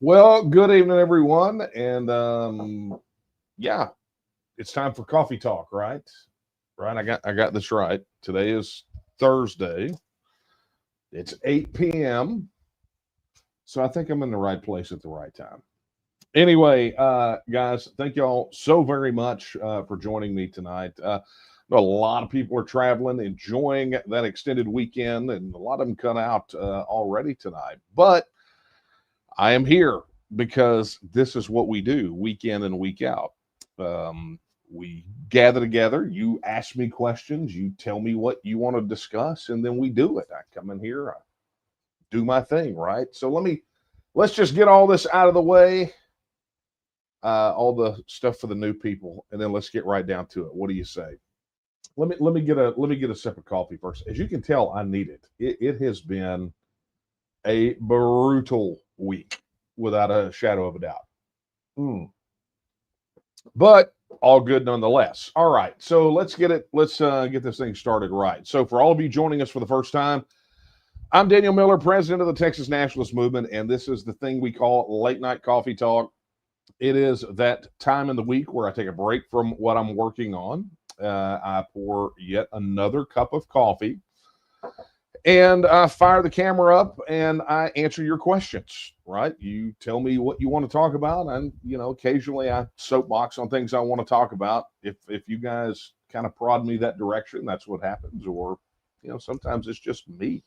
Well, good evening, everyone. And yeah, it's time for coffee talk, right? Right. I got this right. Today is Thursday. It's 8 p.m. So I think I'm in the right place at the right time. Anyway, guys, thank y'all so very much for joining me tonight. A lot of people are traveling, enjoying that extended weekend, and a lot of them cut out already tonight. But I am here because this is what we do week in and week out. We gather together. You ask me questions. You tell me what you want to discuss, and then we do it. I come in here, I do my thing, right? So let's just get all this out of the way, all the stuff for the new people, and then let's get right down to it. What do you say? Let me get a sip of coffee first. As you can tell, I need it. It has been a brutal week, without a shadow of a doubt. But all good nonetheless. All right, so let's get this thing started right. So for all of you joining us for the first time, I'm Daniel Miller, president of the Texas Nationalist Movement, and this is the thing we call Late Night Coffee Talk. It is that time in the week where I take a break from what I'm working on. I pour yet another cup of coffee, and I fire the camera up and I answer your questions, right? You tell me what you want to talk about, and occasionally I soapbox on things I want to talk about. If you guys kind of prod me that direction, that's what happens. Or sometimes it's just me.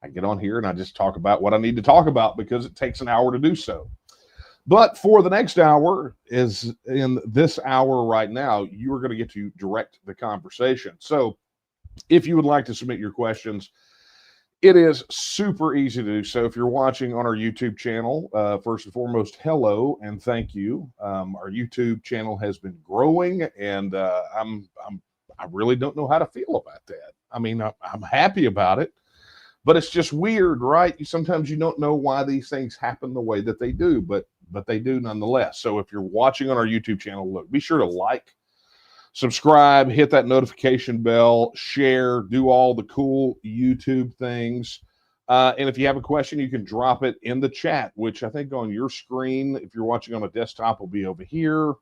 I get on here and I just talk about what I need to talk about because it takes an hour to do so. But for the next hour, is in this hour right now, you are going to get to direct the conversation. So if you would like to submit your questions, it is super easy to do so. If you're watching on our YouTube channel, first and foremost, hello and thank you. Our YouTube channel has been growing, and I really don't know how to feel about that. I mean, I'm happy about it, but it's just weird, right? Sometimes you don't know why these things happen the way that they do, but they do nonetheless. So if you're watching on our YouTube channel, look, be sure to like, subscribe, hit that notification bell, share, do all the cool YouTube things. And if you have a question, you can drop it in the chat, which I think on your screen, if you're watching on a desktop, will be over here.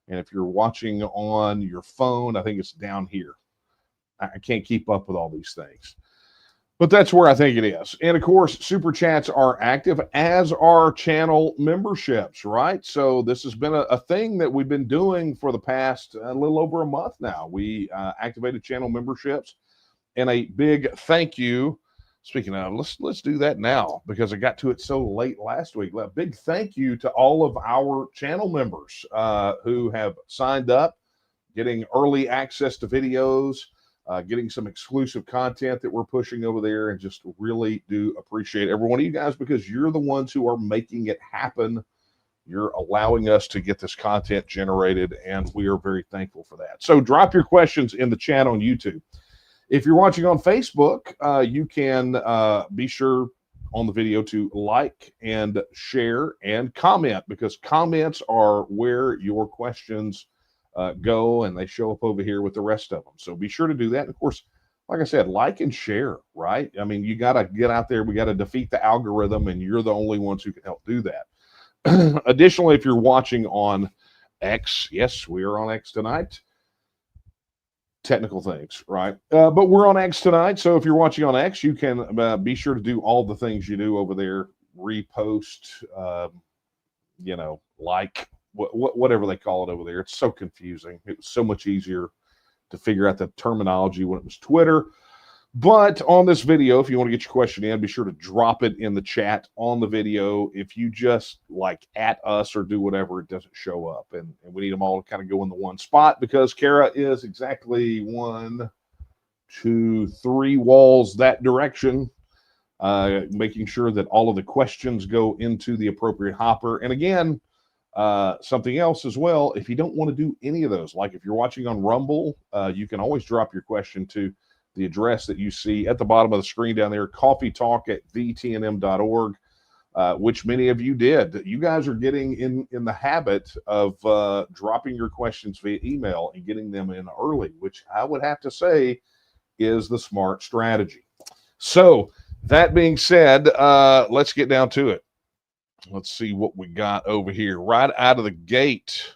And if you're watching on your phone, I think it's down here. I can't keep up with all these things, but that's where I think it is. And of course, super chats are active, as are channel memberships, right? So this has been a thing that we've been doing for the past a little over a month now. We activated channel memberships, and a big thank you. Speaking of, let's do that now because I got to it so late last week. A big thank you to all of our channel members who have signed up, getting early access to videos, getting some exclusive content that we're pushing over there, and just really do appreciate every one of you guys because you're the ones who are making it happen. You're allowing us to get this content generated, and we are very thankful for that. So drop your questions in the chat on YouTube. If you're watching on Facebook, you can be sure on the video to like and share and comment, because comments are where your questions go, and they show up over here with the rest of them. So be sure to do that. And of course, like I said, like and share, right? I mean, you got to get out there. We got to defeat the algorithm, and you're the only ones who can help do that. Additionally, if you're watching on X, yes, we are on X tonight. Technical things, right? But we're on X tonight. So if you're watching on X, you can be sure to do all the things you do over there. Repost, like, whatever they call it over there. It's so confusing. It was so much easier to figure out the terminology when it was Twitter. But on this video, if you want to get your question in, be sure to drop it in the chat on the video. If you just like at us or do whatever, it doesn't show up. And we need them all to kind of go in the one spot, because Kara is exactly 1, 2, 3 walls that direction, making sure that all of the questions go into the appropriate hopper. And again, something else as well, if you don't want to do any of those, like if you're watching on Rumble, you can always drop your question to the address that you see at the bottom of the screen down there, coffeetalk@vtnm.org, which many of you did. You guys are getting in the habit of dropping your questions via email and getting them in early, which I would have to say is the smart strategy. So that being said, let's get down to it. Let's see what we got over here. Right out of the gate,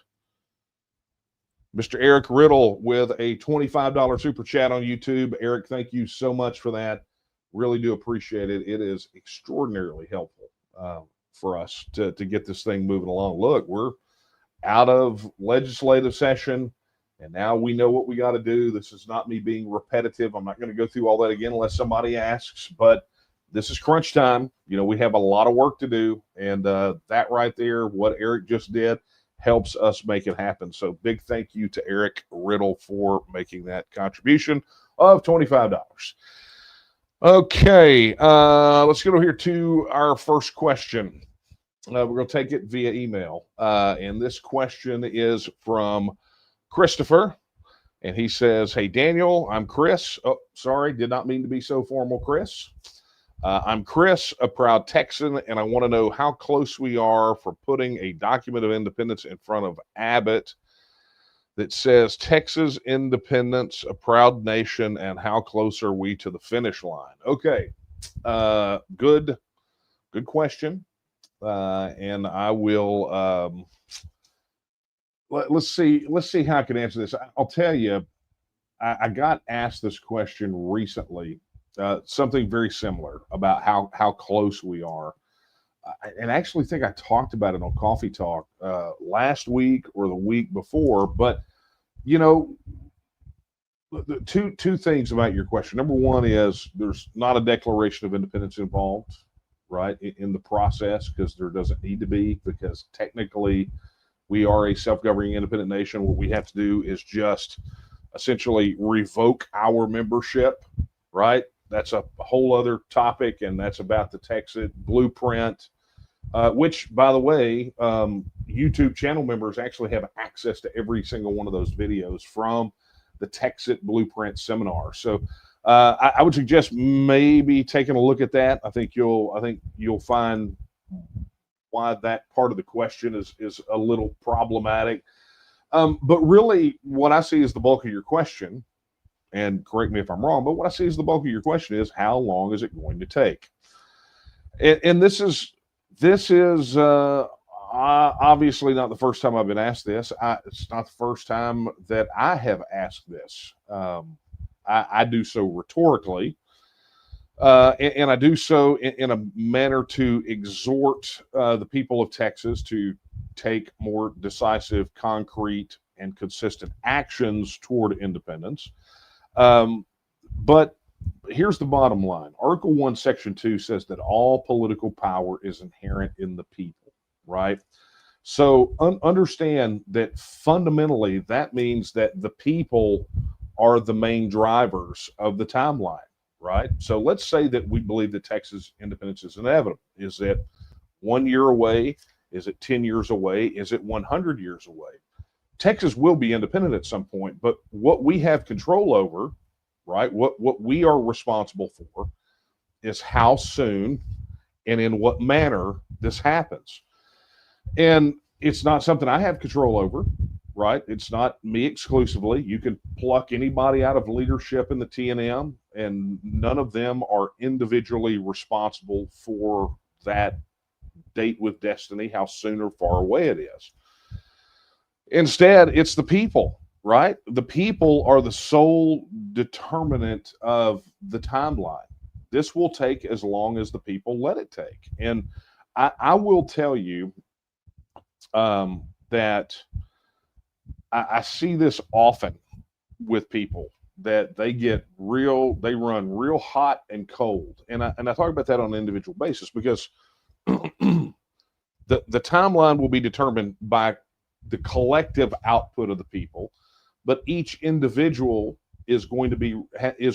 Mr. Eric Riddle with a $25 super chat on YouTube. Eric, thank you so much for that. Really do appreciate it. It is extraordinarily helpful for us to get this thing moving along. Look, we're out of legislative session, and now we know what we got to do. This is not me being repetitive. I'm not going to go through all that again unless somebody asks, but this is crunch time. You know, we have a lot of work to do, and that right there, what Eric just did, helps us make it happen. So big thank you to Eric Riddle for making that contribution of $25. Okay, let's go here to our first question. We're going to take it via email. And this question is from Christopher. And he says, hey, Daniel, I'm Chris. Oh, sorry, did not mean to be so formal, Chris. I'm Chris, a proud Texan, and I want to know how close we are for putting a document of independence in front of Abbott that says Texas independence, a proud nation, and how close are we to the finish line? Okay, good question. And I will let's see how I can answer this. I'll tell you, I got asked this question recently. Something very similar about how close we are. And I actually think I talked about it on Coffee Talk last week or the week before. But, you know, the two things about your question. Number one is there's not a Declaration of Independence involved, right, in the process, because there doesn't need to be, because technically we are a self-governing independent nation. What we have to do is just essentially revoke our membership, right? That's a whole other topic, and that's about the TEXIT blueprint, which, by the way, YouTube channel members actually have access to every single one of those videos from the TEXIT blueprint seminar. So I would suggest maybe taking a look at that. I think you'll find why that part of the question is a little problematic. But really, what I see is the bulk of your question. And correct me if I'm wrong, but what I see as the bulk of your question is, how long is it going to take? And this is obviously not the first time I've been asked this. It's not the first time that I have asked this. I do so rhetorically, and I do so in a manner to exhort the people of Texas to take more decisive, concrete, and consistent actions toward independence. But here's the bottom line. Article 1, Section 2 says that all political power is inherent in the people, right? So understand that fundamentally that means that the people are the main drivers of the timeline, right? So let's say that we believe that Texas independence is inevitable. Is it 1 year away? Is it 10 years away? Is it 100 years away? Texas will be independent at some point, but what we have control over, right, what we are responsible for is how soon and in what manner this happens. And it's not something I have control over, right? It's not me exclusively. You can pluck anybody out of leadership in the TNM, and none of them are individually responsible for that date with destiny, how soon or far away it is. Instead, it's the people, right? The people are the sole determinant of the timeline. This will take as long as the people let it take. And I will tell you that I see this often with people, that they run real hot and cold. And I talk about that on an individual basis because the timeline will be determined by the collective output of the people, but each individual is going to be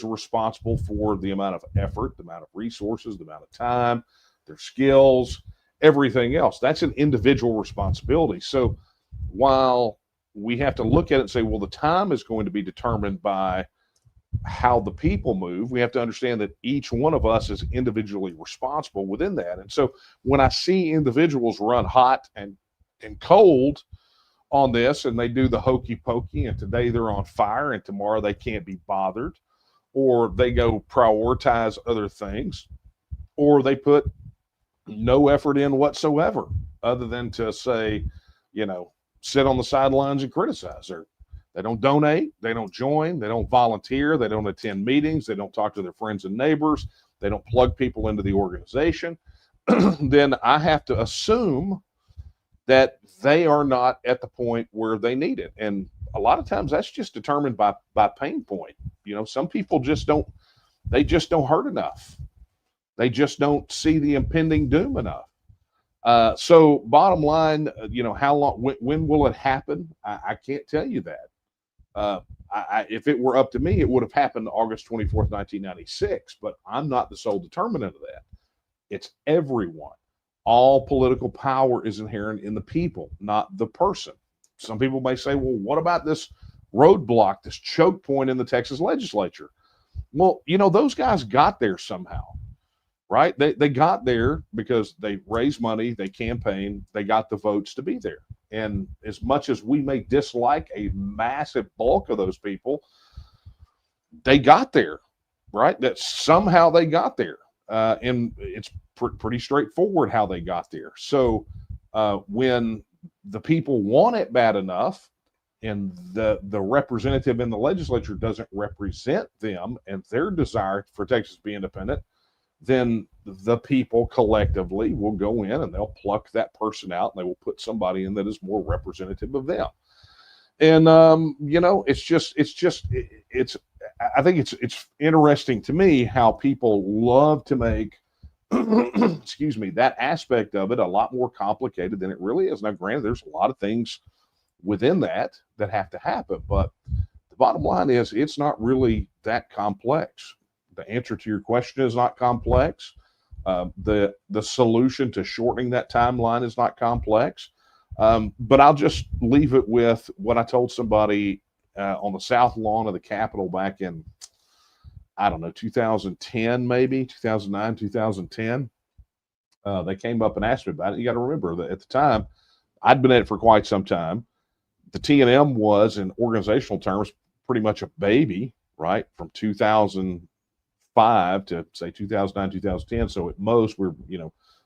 responsible for the amount of effort, the amount of resources, the amount of time, their skills, everything else. That's an individual responsibility. So while we have to look at it and say, well, the time is going to be determined by how the people move, we have to understand that each one of us is individually responsible within that. And so when I see individuals run hot and cold on this, and they do the hokey pokey, and today they're on fire and tomorrow they can't be bothered, or they go prioritize other things, or they put no effort in whatsoever, other than to say, sit on the sidelines and criticize. They don't donate, they don't join, they don't volunteer, they don't attend meetings, they don't talk to their friends and neighbors, they don't plug people into the organization. Then I have to assume that they are not at the point where they need it. And a lot of times that's just determined by pain point. Some people just don't hurt enough. They just don't see the impending doom enough. So bottom line, how long, when will it happen? I can't tell you that. If it were up to me, it would have happened August 24th, 1996, but I'm not the sole determinant of that. It's everyone. All political power is inherent in the people, not the person. Some people may say, well, what about this roadblock, this choke point in the Texas legislature? Well, those guys got there somehow, right? They got there because they raised money, they campaigned, they got the votes to be there. And as much as we may dislike a massive bulk of those people, they got there, right? That somehow they got there. And it's pretty straightforward how they got there. So when the people want it bad enough and the representative in the legislature doesn't represent them and their desire for Texas to be independent, then the people collectively will go in and they'll pluck that person out and they will put somebody in that is more representative of them. And I think it's interesting to me how people love to make excuse me, that aspect of it a lot more complicated than it really is. Now, granted, there's a lot of things within that have to happen, but the bottom line is it's not really that complex. The answer to your question is not complex. The solution to shortening that timeline is not complex. But I'll just leave it with what I told somebody on the south lawn of the Capitol back in, I don't know, 2010, maybe 2009, 2010. They came up and asked me about it. You got to remember that at the time, I'd been at it for quite some time. The TNM was, in organizational terms, pretty much a baby, right? From 2005 to say 2009, 2010. So at most, we're,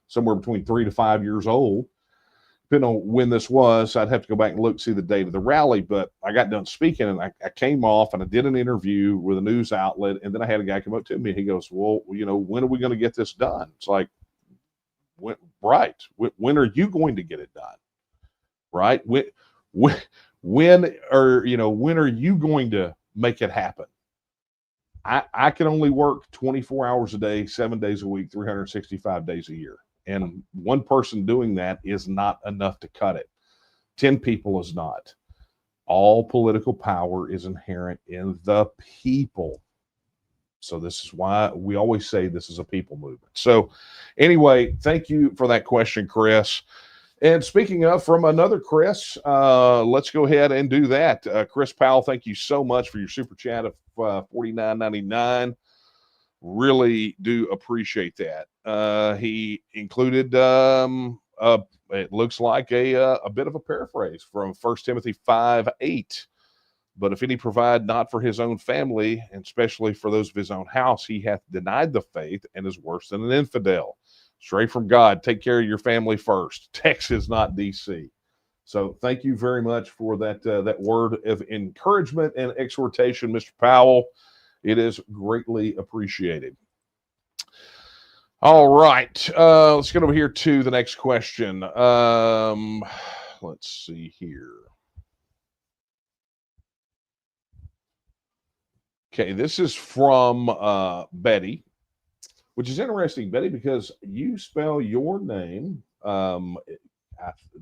somewhere between 3 to 5 years old. Depending on when this was, I'd have to go back and look, see the date of the rally. But I got done speaking and I came off and I did an interview with a news outlet. And then I had a guy come up to me. He goes, well, when are we going to get this done? It's like, when are you going to get it done? Right? When are you going to make it happen? I can only work 24 hours a day, 7 days a week, 365 days a year. And one person doing that is not enough to cut it. 10 people is not. All political power is inherent in the people. So this is why we always say this is a people movement. So anyway, thank you for that question, Chris. And speaking of from another Chris, let's go ahead and do that. Chris Powell, thank you so much for your super chat of $49.99. Really do appreciate that. He included it looks like a bit of a paraphrase from 1 Timothy 5:8. But if any provide not for his own family, and especially for those of his own house, he hath denied the faith and is worse than an infidel. Straight from God, take care of your family first. Texas, not DC. So thank you very much for that word of encouragement and exhortation, Mr. Powell. It is greatly appreciated. All right. Let's get over here to the next question. Let's see here. Okay, this is from Betty, which is interesting, Betty, because you spell your name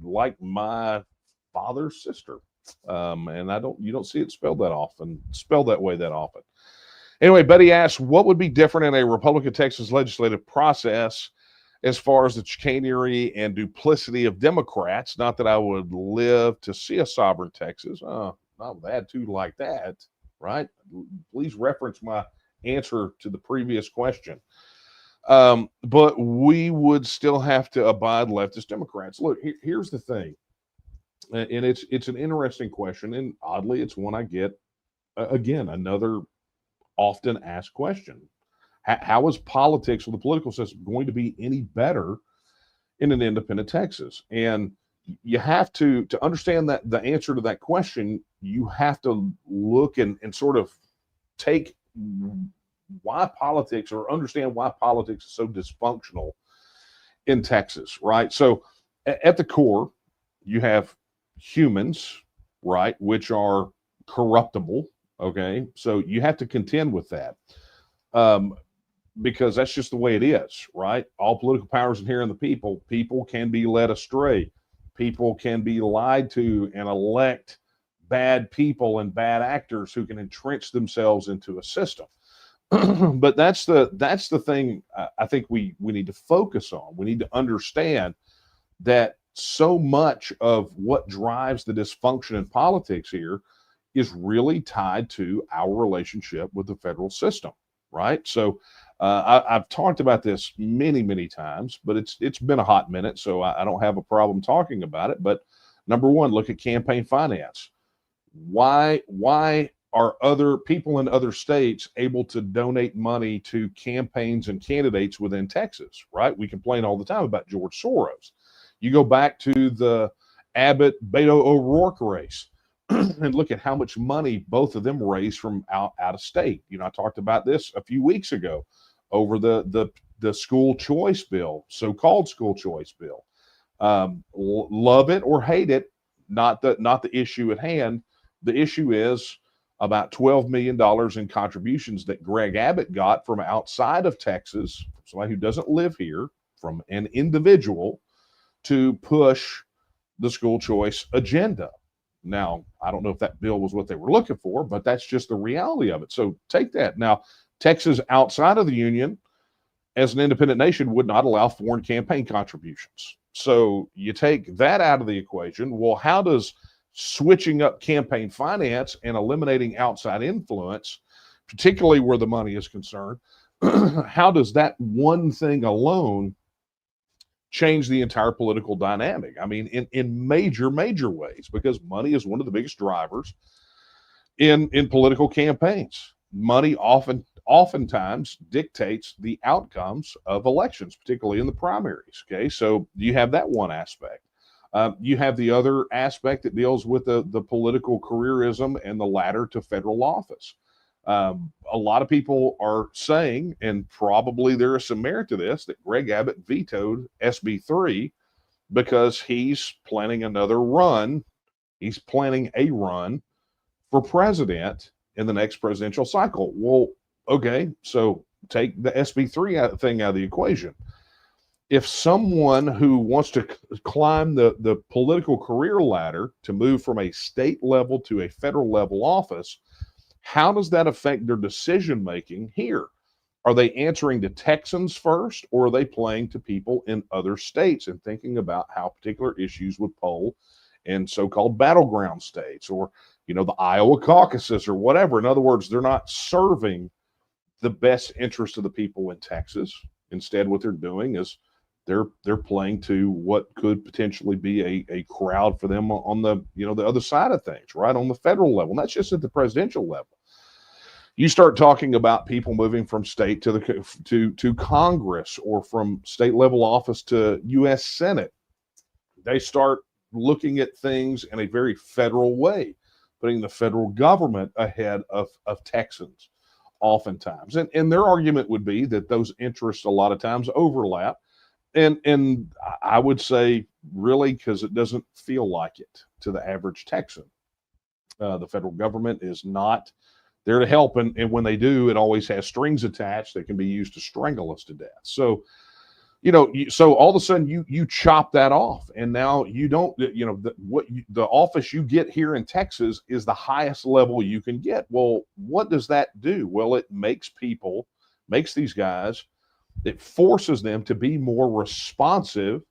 like my father's sister. And you don't see it spelled that way that often. Anyway, Betty asks, what would be different in a Republican Texas legislative process as far as the chicanery and duplicity of Democrats? Not that I would live to see a sovereign Texas. Not with attitude like that, right? Please reference my answer to the previous question. But we would still have to abide leftist Democrats. Look, here's the thing. And it's an interesting question. And oddly, it's one I get, again, another often asked question. How is politics or the political system going to be any better in an independent Texas? And you have to understand that the answer to that question, you have to look and sort of take why politics, or understand why politics is so dysfunctional in Texas, right? So at the core, you have humans, right, which are corruptible. Okay, so you have to contend with that, because that's just the way it is, right? All political powers inherent in the people. People can be led astray. People can be lied to and elect bad people and bad actors who can entrench themselves into a system. But that's the thing I think we need to focus on. We need to understand that so much of what drives the dysfunction in politics here is really tied to our relationship with the federal system, right? So I've talked about this many times, but it's been a hot minute, so I don't have a problem talking about it. But number one, look at campaign finance. Why are other people in other states able to donate money to campaigns and candidates within Texas, right? We complain all the time about George Soros. You go back to the Abbott-Beto O'Rourke race and look at how much money both of them raised from out of state. You know, I talked about this a few weeks ago over the school choice bill, so-called school choice bill. Love it or hate it, not the issue at hand. The issue is about $12 million in contributions that Greg Abbott got from outside of Texas, somebody who doesn't live here, from an individual, to push the school choice agenda. Now, I don't know if that bill was what they were looking for, but that's just the reality of it. So take that. Now, Texas outside of the union, as an independent nation, would not allow foreign campaign contributions. So you take that out of the equation. Well, how does switching up campaign finance and eliminating outside influence, particularly where the money is concerned, how does that one thing alone change the entire political dynamic? I mean, in major ways, because money is one of the biggest drivers in political campaigns. Money oftentimes dictates the outcomes of elections, particularly in the primaries. Okay, so you have that one aspect. You have the other aspect that deals with the political careerism and the ladder to federal office. A lot of people are saying, and probably there is some merit to this, that Greg Abbott vetoed SB 3 because he's planning another run. He's planning a run for president in the next presidential cycle. Well, okay, so take the SB 3 thing out of the equation. If someone who wants to climb the political career ladder to move from a state level to a federal level office, how does that affect their decision making here? Are they answering to Texans first, or are they playing to people in other states and thinking about how particular issues would poll in so-called battleground states, or, you know, the Iowa caucuses or whatever? In other words, they're not serving the best interest of the people in Texas. Instead, what they're doing is they're playing to what could potentially be a crowd for them on the, you know, the other side of things, right, on the federal level. And that's just at the presidential level. You start talking about people moving from state to Congress, or from state level office to U.S. Senate. They start looking at things in a very federal way, putting the federal government ahead of Texans oftentimes. And their argument would be that those interests a lot of times overlap. And I would say, really, because it doesn't feel like it to the average Texan. The federal government is not there to help, and when they do, it always has strings attached that can be used to strangle us to death. So, you know, so all of a sudden you chop that off, and now you don't, you know, the office you get here in Texas is the highest level you can get. Well, what does that do? Well, it makes these guys, it forces them to be more responsive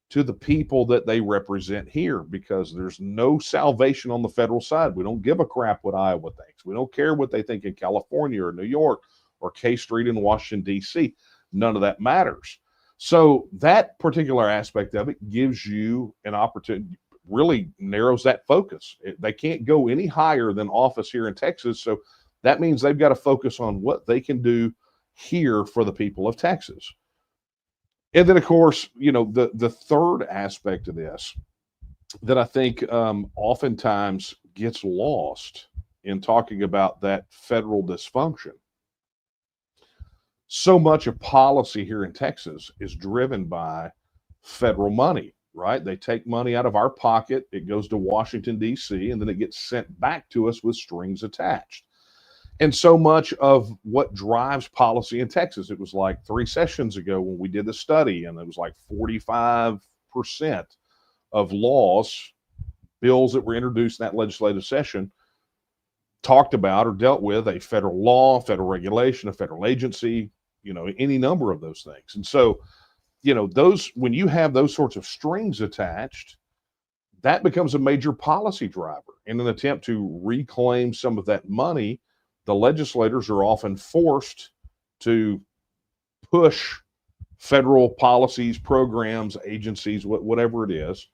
to the people that they represent here, because there's no salvation on the federal side. We don't give a crap what Iowa thinks. We don't care what they think in California or New York or K Street in Washington, D.C. None of that matters. So that particular aspect of it gives you an opportunity, really narrows that focus. They can't go any higher than office here in Texas. So that means they've got to focus on what they can do here for the people of Texas. And then, of course, the third aspect of this that I think oftentimes gets lost in talking about that federal dysfunction. So much of policy here in Texas is driven by federal money, right? They take money out of our pocket, it goes to Washington, D.C., and then it gets sent back to us with strings attached. And so much of what drives policy in Texas, it was like 3 sessions ago when we did the study, and it was like 45% of laws, bills that were introduced in that legislative session talked about or dealt with a federal law, federal regulation, a federal agency, any number of those things. And so, those, when you have those sorts of strings attached, that becomes a major policy driver. In an attempt to reclaim some of that money, the legislators are often forced to push federal policies, programs, agencies, whatever it is,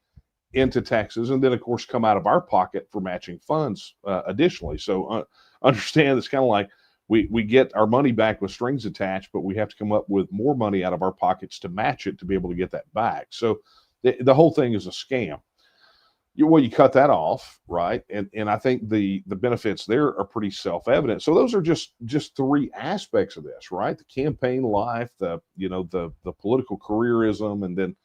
into Texas, and then of course come out of our pocket for matching funds additionally. So understand, it's kind of like we get our money back with strings attached, but we have to come up with more money out of our pockets to match it to be able to get that back. So the whole thing is a scam. You cut that off, right? And I think the benefits there are pretty self-evident. So those are just 3 aspects of this, right? The campaign life, the political careerism, and then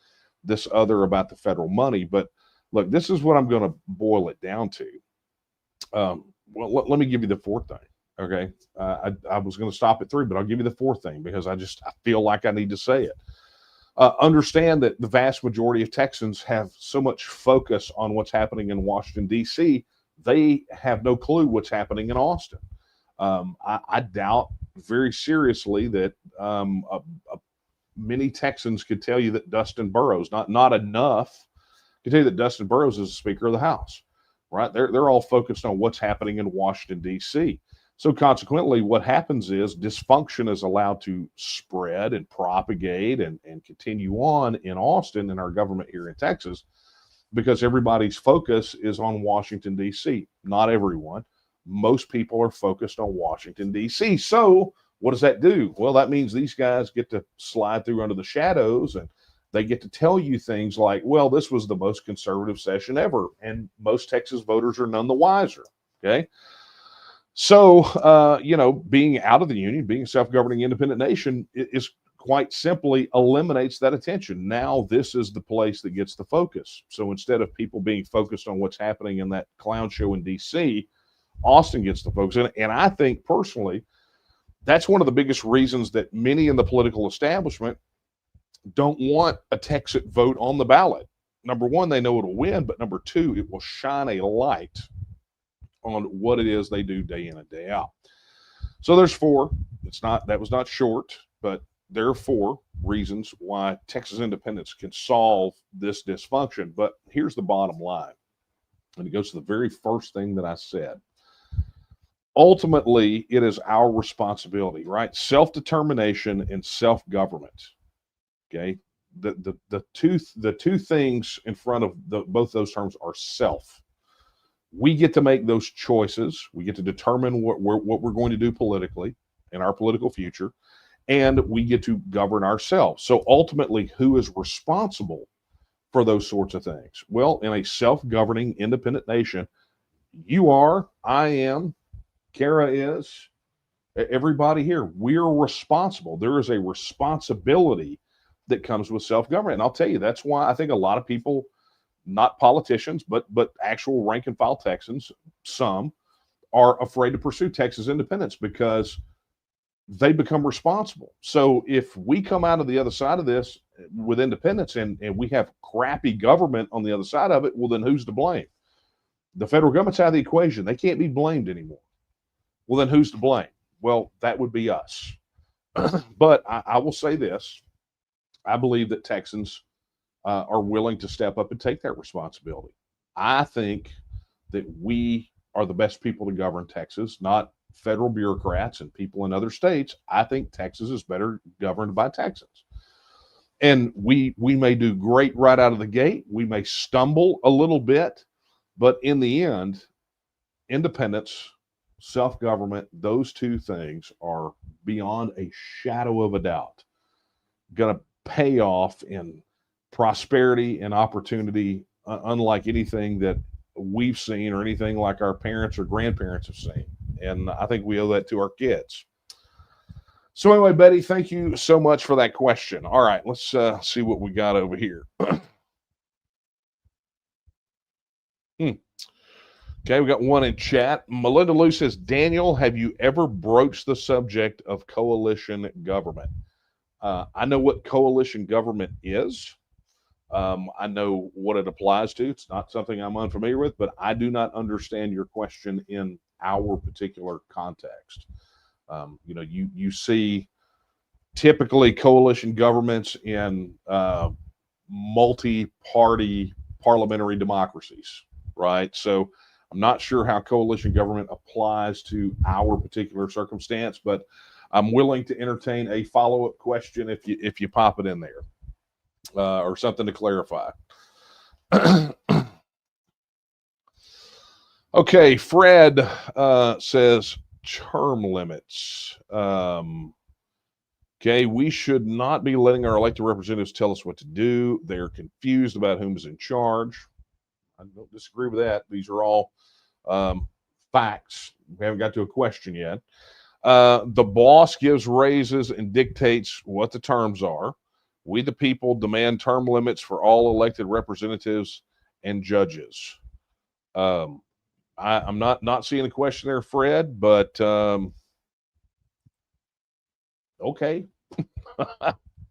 this other about the federal money. But look, this is what I'm going to boil it down to. Well, let me give you the 4th thing. Okay. I was going to stop at 3, but I'll give you the 4th thing because I feel like I need to say it. Understand that the vast majority of Texans have so much focus on what's happening in Washington, D.C., they have no clue what's happening in Austin. I doubt very seriously that many Texans could tell you that Dustin Burrows, not enough to tell you that Dustin Burrows is the Speaker of the House, right? They're all focused on what's happening in Washington, D.C. So consequently, what happens is dysfunction is allowed to spread and propagate and continue on in Austin, in our government here in Texas, because everybody's focus is on Washington, D.C. Not everyone. Most people are focused on Washington, D.C. So what does that do? Well, that means these guys get to slide through under the shadows, and they get to tell you things like, well, this was the most conservative session ever, and most Texas voters are none the wiser, okay? So, being out of the union, being a self-governing independent nation is quite simply eliminates that attention. Now, this is the place that gets the focus. So instead of people being focused on what's happening in that clown show in D.C., Austin gets the focus. And I think personally, that's one of the biggest reasons that many in the political establishment don't want a TEXIT vote on the ballot. Number one, they know it'll win, but number 2, it will shine a light on what it is they do day in and day out. So there's 4. That was not short, but there are 4 reasons why Texas independence can solve this dysfunction. But here's the bottom line, and it goes to the very first thing that I said. Ultimately, it is our responsibility, right? Self-determination and self-government. Okay, the two things in front of both those terms are self. We get to make those choices. We get to determine what we're going to do politically in our political future, and we get to govern ourselves. So ultimately, who is responsible for those sorts of things? Well, in a self-governing independent nation, you are, I am, Kara is, everybody here, we're responsible. There is a responsibility that comes with self-government. And I'll tell you, that's why I think a lot of people, not politicians, but actual rank and file Texans, some are afraid to pursue Texas independence because they become responsible. So if we come out of the other side of this with independence and we have crappy government on the other side of it, well, then who's to blame? The federal government's out of the equation. They can't be blamed anymore. Well, then who's to blame? Well, that would be us. But I will say this. I believe that Texans are willing to step up and take that responsibility. I think that we are the best people to govern Texas, not federal bureaucrats and people in other states. I think Texas is better governed by Texans. And we may do great right out of the gate. We may stumble a little bit, but in the end, independence, self-government, those 2 things are beyond a shadow of a doubt going to payoff in prosperity and opportunity, unlike anything that we've seen or anything like our parents or grandparents have seen. And I think we owe that to our kids. So anyway, Betty, thank you so much for that question. All right, let's see what we got over here. Okay, we got one in chat. Melinda Lou says, Daniel, have you ever broached the subject of coalition government? I know what coalition government is. I know what it applies to. It's not something I'm unfamiliar with, but I do not understand your question in our particular context. You see typically coalition governments in multi-party parliamentary democracies, right? So I'm not sure how coalition government applies to our particular circumstance, but I'm willing to entertain a follow-up question if you pop it in there, or something to clarify. Okay, Fred says term limits. Okay, we should not be letting our elected representatives tell us what to do. They're confused about whom is in charge. I don't disagree with that. These are all facts. We haven't got to a question yet. The boss gives raises and dictates what the terms are. We, the people, demand term limits for all elected representatives and judges. I'm not seeing a question there, Fred, but okay.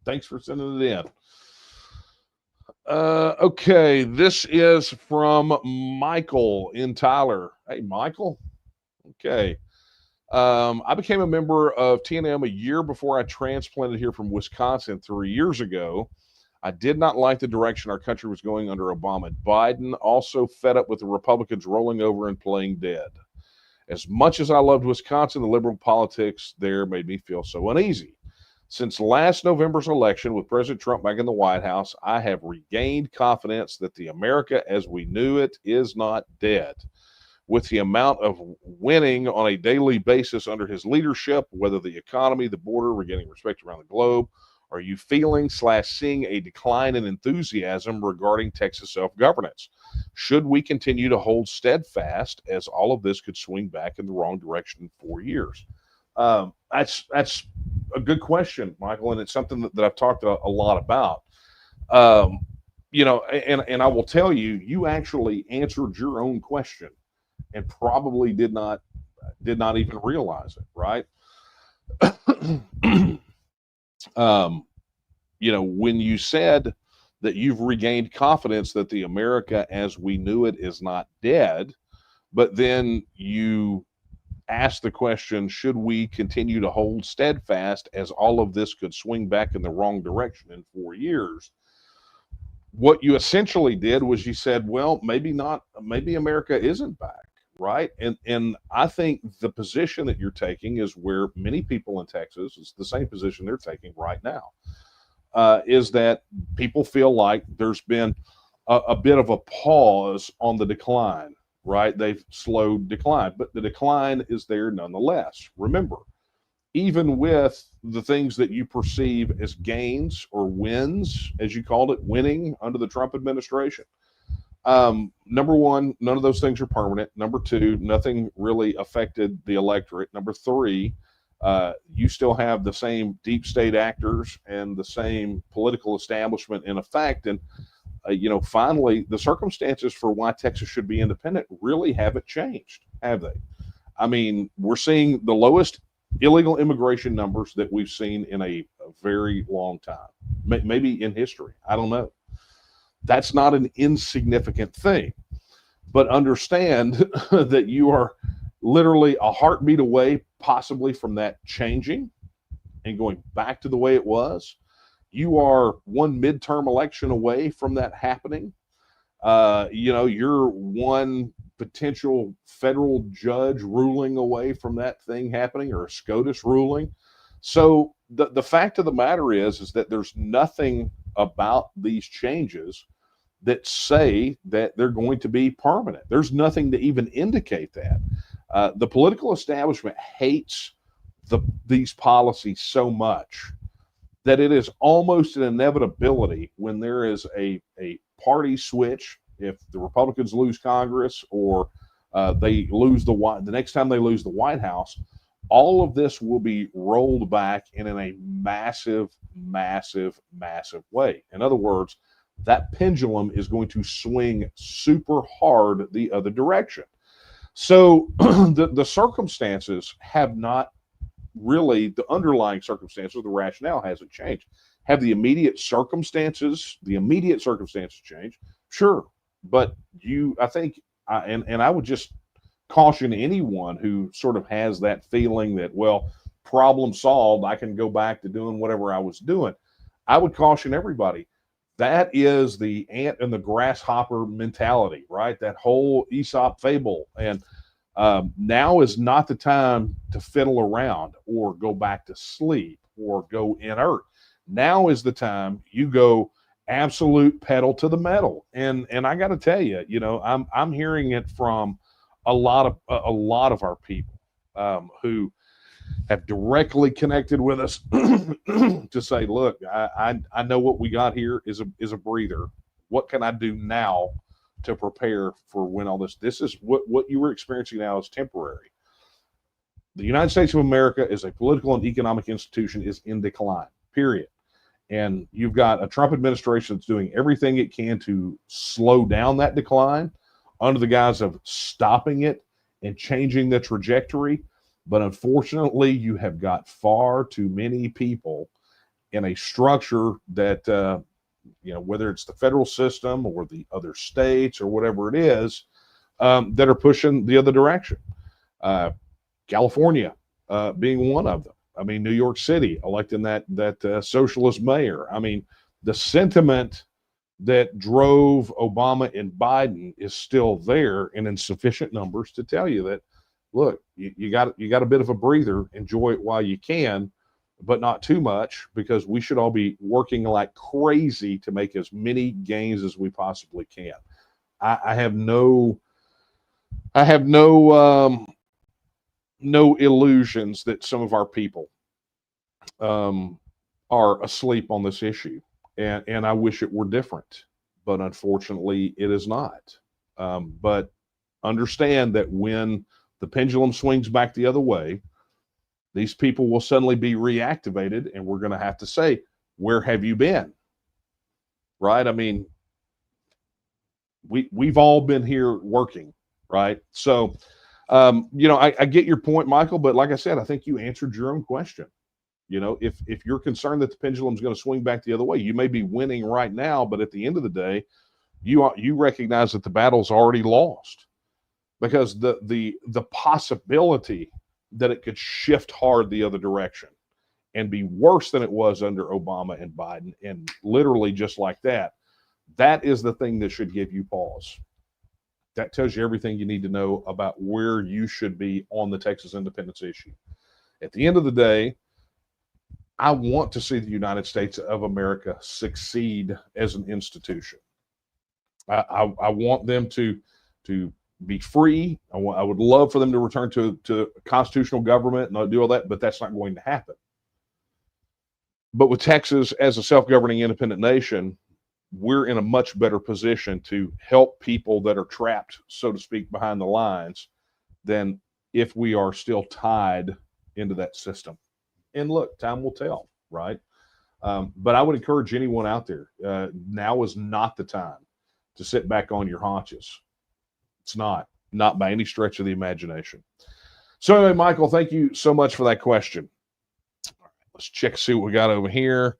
Thanks for sending it in. Okay, this is from Michael in Tyler. Hey, Michael. Okay. I became a member of TNM a year before I transplanted here from Wisconsin 3 years ago. I did not like the direction our country was going under Obama and Biden, also fed up with the Republicans rolling over and playing dead. As much as I loved Wisconsin, the liberal politics there made me feel so uneasy. Since last November's election, with President Trump back in the White House, I have regained confidence that the America as we knew it is not dead. With the amount of winning on a daily basis under his leadership, whether the economy, the border, regaining respect around the globe, are you feeling/seeing a decline in enthusiasm regarding Texas self-governance? Should we continue to hold steadfast, as all of this could swing back in the wrong direction in 4 years? That's a good question, Michael, and it's something that I've talked a lot about. And I will tell you, you actually answered your own question and probably did not even realize it, right? When you said that you've regained confidence that the America as we knew it is not dead, but then you asked the question, should we continue to hold steadfast as all of this could swing back in the wrong direction in 4 years? What you essentially did was you said, well, maybe not, maybe America isn't back, right? And I think the position that you're taking is where many people in Texas, is the same position they're taking right now, is that people feel like there's been a bit of a pause on the decline, right? They've slowed decline, but the decline is there nonetheless. Remember, even with the things that you perceive as gains or wins, as you called it, winning under the Trump administration, number one, none of those things are permanent. Number two, nothing really affected the electorate. Number three, you still have the same deep state actors and the same political establishment in effect. And finally, the circumstances for why Texas should be independent really haven't changed, have they? I mean, we're seeing the lowest illegal immigration numbers that we've seen in a very long time, maybe in history. I don't know. That's not an insignificant thing, but understand that you are literally a heartbeat away, possibly, from that changing and going back to the way it was. You are one midterm election away from that happening. You're one potential federal judge ruling away from that thing happening, or a SCOTUS ruling. So the fact of the matter is that there's nothing about these changes that say that they're going to be permanent. There's nothing to even indicate that. The political establishment hates these policies so much that it is almost an inevitability when there is a party switch. If the Republicans lose Congress, or they lose the next time they lose the White House, all of this will be rolled back and in a massive, massive, massive way. In other words, that pendulum is going to swing super hard the other direction. So the circumstances have not really, the underlying circumstances, the rationale hasn't changed. Have the immediate circumstances changed? Sure. But I think, and I would just caution anyone who sort of has that feeling that, well, problem solved, I can go back to doing whatever I was doing. I would caution everybody. That is the ant and the grasshopper mentality, right? That whole Aesop fable. And now is not the time to fiddle around or go back to sleep or go inert. Now is the time you go absolute pedal to the metal. And I got to tell you, I'm hearing it from a lot of our people who have directly connected with us to say, look, I know what we got here is a breather. What can I do now to prepare for when all this is what you were experiencing now is temporary. The United States of America as a political and economic institution is in decline, period. And you've got a Trump administration that's doing everything it can to slow down that decline under the guise of stopping it and changing the trajectory. But unfortunately, you have got far too many people in a structure that, whether it's the federal system or the other states or whatever it is, that are pushing the other direction. California being one of them. I mean, New York City electing that socialist mayor. I mean, the sentiment that drove Obama and Biden is still there and in sufficient numbers to tell you that, look, you got a bit of a breather. Enjoy it while you can, but not too much, because we should all be working like crazy to make as many gains as we possibly can. I have no illusions that some of our people are asleep on this issue, and I wish it were different, but unfortunately it is not. But understand that when the pendulum swings back the other way, these people will suddenly be reactivated, and we're going to have to say, where have you been? Right? I mean, we've all been here working, right? So, I get your point, Michael, but like I said, I think you answered your own question. If you're concerned that the pendulum is going to swing back the other way, you may be winning right now, but at the end of the day, you recognize that the battle's already lost, because the possibility that it could shift hard the other direction and be worse than it was under Obama and Biden, and literally just like that is the thing that should give you pause. That tells you everything you need to know about where you should be on the Texas independence issue. At the end of the day, I want to see the United States of America succeed as an institution. I want them to be free. I would love for them to return to constitutional government and do all that, but that's not going to happen. But with Texas as a self-governing independent nation, we're in a much better position to help people that are trapped, so to speak, behind the lines than if we are still tied into that system. And look, time will tell, right? But I would encourage anyone out there, now is not the time to sit back on your haunches. It's not by any stretch of the imagination. So anyway, Michael, thank you so much for that question. All right, let's check, see what we got over here.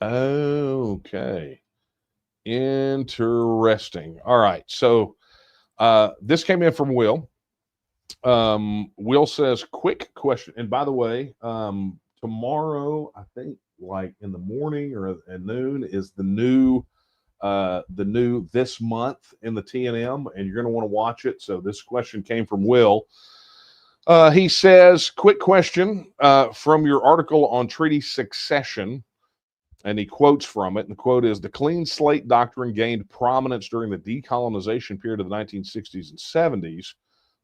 Okay. Interesting. All right. So this came in from Will. Will says, quick question. And by the way, tomorrow, I think like in the morning or at noon is the new this month in the TNM, and you're going to want to watch it. So this question came from Will. He says, quick question, from your article on treaty succession, And he quotes from it. And the quote is, "The clean slate doctrine gained prominence during the decolonization period of the 1960s and 70s,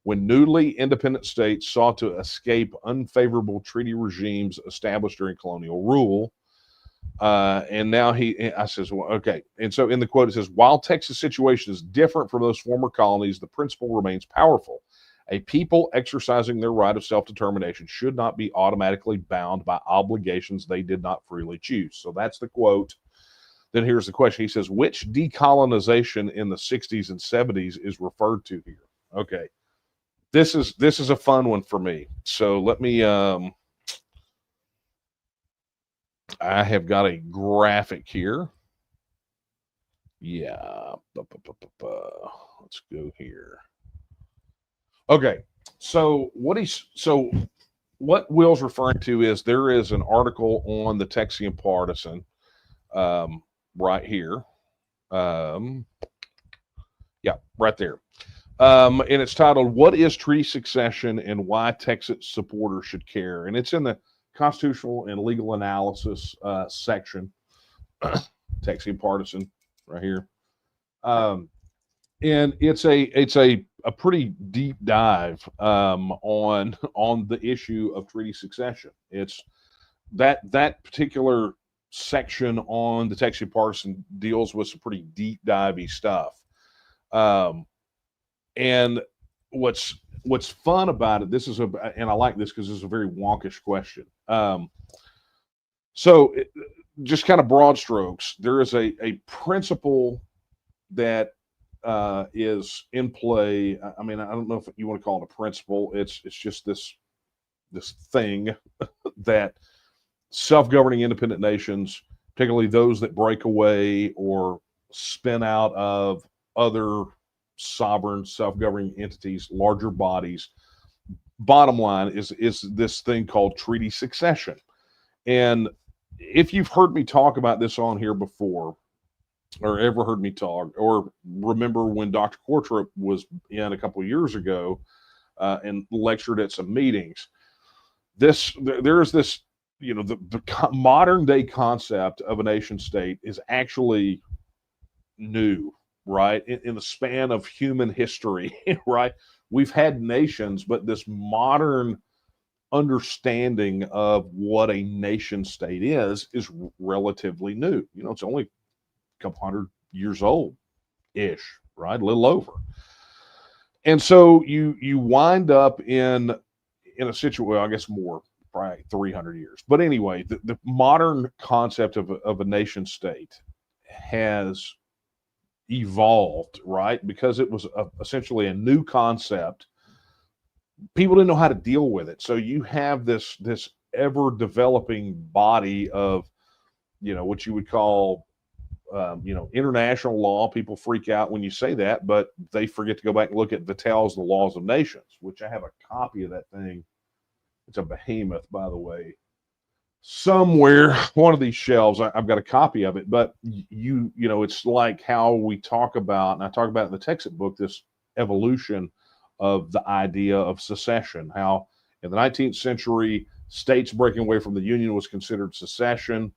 when newly independent states sought to escape unfavorable treaty regimes established during colonial rule." And now I says, well, okay. And so in the quote, it says, "While Texas' situation is different from those former colonies, the principle remains powerful. A people exercising their right of self-determination should not be automatically bound by obligations they did not freely choose." So that's the quote. Then here's the question. He says, which decolonization in the 60s and 70s is referred to here? Okay. This is a fun one for me. So let me I have got a graphic here. Yeah. Let's go here. Okay. So what Will's referring to is there is an article on the Texian Partisan right here. Yeah, right there. And it's titled, "What is Treaty Secession and Why Texas Supporters Should Care?" And it's in the Constitutional and Legal Analysis section. Texian Partisan right here. And it's a pretty deep dive on the issue of treaty succession. It's that particular section on the Texian Partisan deals with some pretty deep divey stuff. And what's fun about it, and I like this because this is a very wonkish question. Just kind of broad strokes, there is a principle that is in play. I mean, I don't know if you want to call it a principle. It's just this thing that self-governing independent nations, particularly those that break away or spin out of other sovereign self-governing entities, larger bodies, bottom line is this thing called treaty succession. And if you've heard me talk about this on here before, or ever heard me talk, or remember when Dr. Quartrip was in a couple of years ago and lectured at some meetings, there's this, the modern day concept of a nation state is actually new, right? In the span of human history, right? We've had nations, but this modern understanding of what a nation state is relatively new. It's only a couple hundred years old ish, right? A little over. And so you wind up in a situation, well, I guess more, probably 300 years. But anyway, the modern concept of a nation state has evolved, right? Because it was essentially a new concept. People didn't know how to deal with it. So you have this ever developing body of, what you would call, international law. People freak out when you say that, but they forget to go back and look at Vattel's The Laws of Nations, which I have a copy of that thing. It's a behemoth, by the way, somewhere, one of these shelves. I've got a copy of it, but it's like how we talk about, and I talk about in the TEXIT book, this evolution of the idea of secession, how in the 19th century, states breaking away from the Union was considered secession,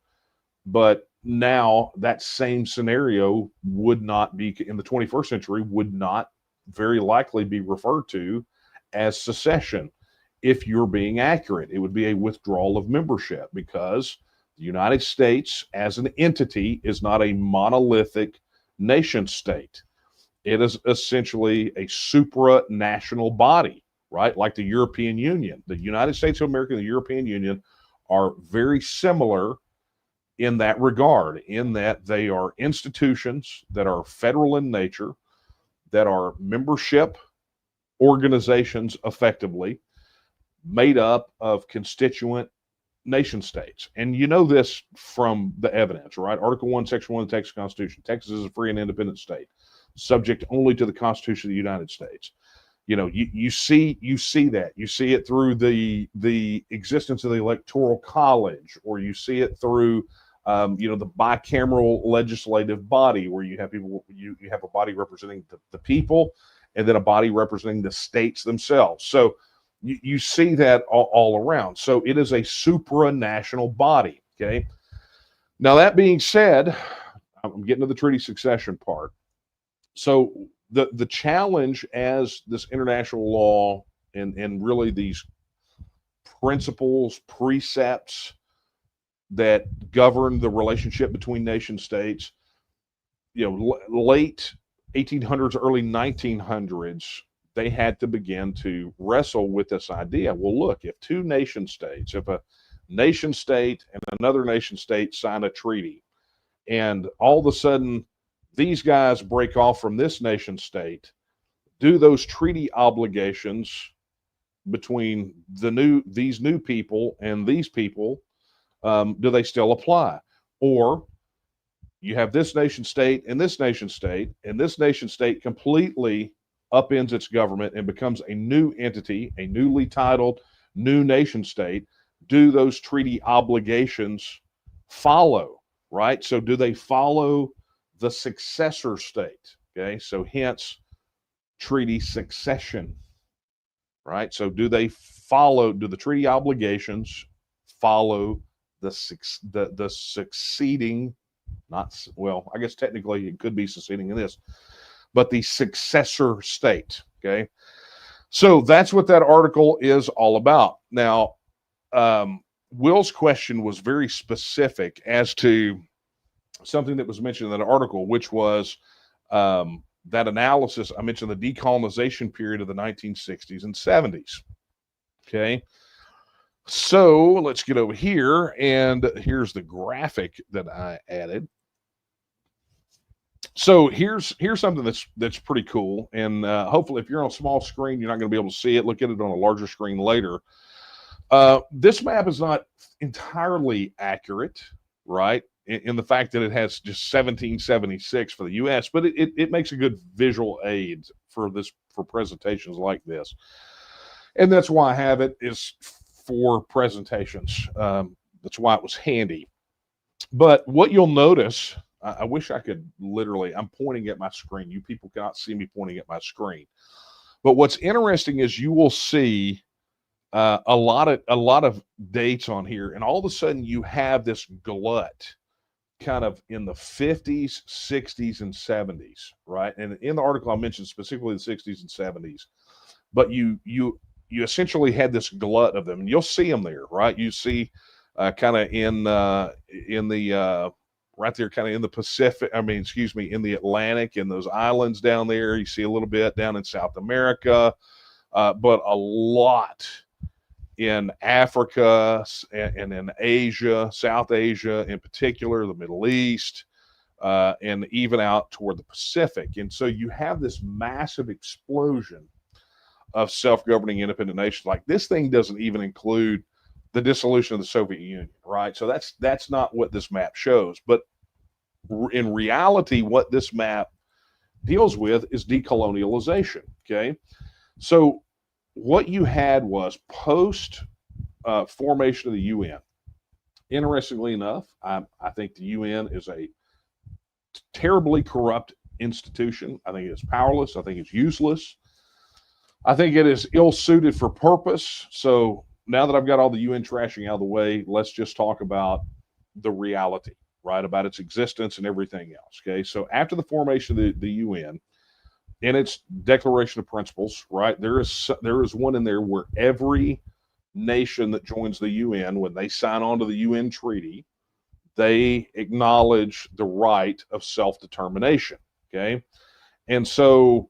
but now that same scenario would not be, in the 21st century, would not very likely be referred to as secession. If you're being accurate, it would be a withdrawal of membership, because the United States as an entity is not a monolithic nation state. It is essentially a supranational body, right? Like the European Union. The United States of America and the European Union are very similar in that regard, in that they are institutions that are federal in nature, that are membership organizations effectively, made up of constituent nation states. And you know this from the evidence, right? Article 1, Section 1 of the Texas Constitution. Texas is a free and independent state, subject only to the Constitution of the United States. You see that. You see it through the existence of the Electoral College, or you see it through the bicameral legislative body, where you have people, you have a body representing the people, and then a body representing the states themselves. So you see that all around. So it is a supranational body, okay? Now, that being said, I'm getting to the treaty succession part. So the challenge as this international law and really these principles, precepts that govern the relationship between nation states, late 1800s, early 1900s, they had to begin to wrestle with this idea. Well, look, if two nation states, if a nation state and another nation state sign a treaty, and all of a sudden these guys break off from this nation state, do those treaty obligations between these new people and these people, do they still apply? Or you have this nation state and this nation state, and this nation state completely upends its government and becomes a new entity, a newly titled new nation state. Do those treaty obligations follow, right? So do they follow the successor state? Okay, so hence treaty succession, right? So do the treaty obligations follow the succeeding, not, well, I guess technically it could be succeeding in this, but the successor state, okay? So that's what that article is all about. Now, Will's question was very specific as to something that was mentioned in that article, which was that analysis. I mentioned the decolonization period of the 1960s and 70s. Okay. So let's get over here, and here's the graphic that I added. So here's something that's pretty cool, and hopefully if you're on a small screen, you're not going to be able to see it. Look at it on a larger screen later. This map is not entirely accurate, right? In the fact that it has just 1776 for the U.S., but it makes a good visual aid for presentations like this, and that's why I have it, is for presentations. That's why it was handy. But what you'll notice, I wish I could literally, I'm pointing at my screen. You people cannot see me pointing at my screen. But what's interesting is you will see a lot of dates on here, and all of a sudden you have this glut kind of in the 50s, 60s, and 70s, right? And in the article I mentioned specifically the 60s and 70s, but you essentially had this glut of them, and you'll see them there, right? You see kind of in the right there, kind of in the Pacific, in the Atlantic, in those islands down there. You see a little bit down in South America, but a lot in Africa and in Asia, South Asia in particular, the Middle East, and even out toward the Pacific. And so you have this massive explosion of self-governing independent nations. Like, this thing doesn't even include the dissolution of the Soviet Union, right? So that's not what this map shows. But in reality, what this map deals with is decolonialization, okay? So what you had was post formation of the UN. Interestingly enough, I think the UN is a terribly corrupt institution. I think it's powerless. I think it's useless. I think it is ill-suited for purpose. So now that I've got all the UN trashing out of the way, let's just talk about the reality, right? About its existence and everything else, okay? So after the formation of the UN, in its Declaration of Principles, right, there is one in there where every nation that joins the UN, when they sign on to the UN treaty, they acknowledge the right of self-determination, okay? And so,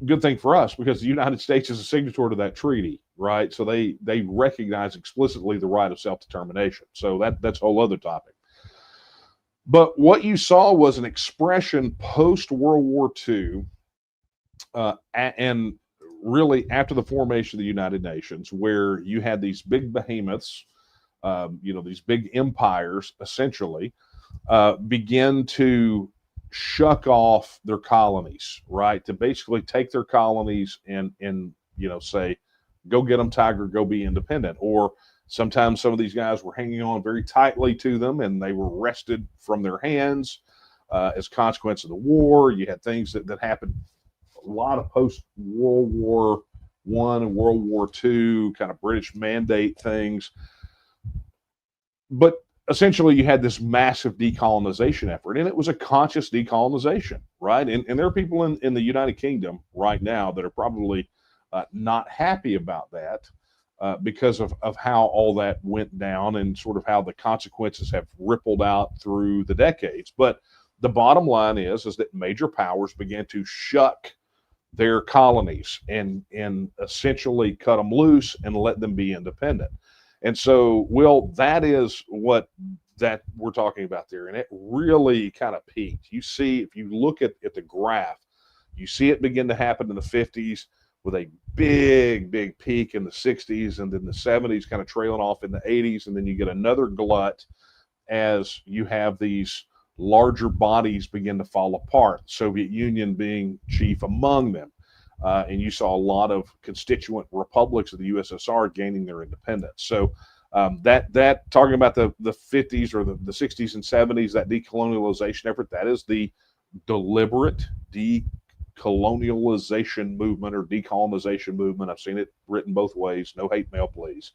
good thing for us, because the United States is a signatory to that treaty, right? So they recognize explicitly the right of self-determination. So that's a whole other topic. But what you saw was an expression post-World War II, and really after the formation of the United Nations, where you had these big behemoths, these big empires essentially, begin to shuck off their colonies, right? To basically take their colonies and say, go get them, tiger, go be independent. Or sometimes some of these guys were hanging on very tightly to them, and they were wrested from their hands as a consequence of the war. You had things that happened, a lot of post-World War I and World War II kind of British mandate things. But essentially you had this massive decolonization effort, and it was a conscious decolonization, right? And there are people in the United Kingdom right now that are probably not happy about that because of how all that went down and sort of how the consequences have rippled out through the decades. But the bottom line is that major powers began to shuck their colonies and essentially cut them loose and let them be independent. And so, Will, that is what that we're talking about there. And it really kind of peaked. You see, if you look at the graph, you see it begin to happen in the 50s with a big peak in the 60s, and then the 70s kind of trailing off in the 80s. And then you get another glut as you have these larger bodies begin to fall apart, Soviet Union being chief among them. And you saw a lot of constituent republics of the USSR gaining their independence. So that talking about the 50s or the 60s and 70s, that decolonialization effort, that is the deliberate decolonialization movement or decolonization movement. I've seen it written both ways. No hate mail, please.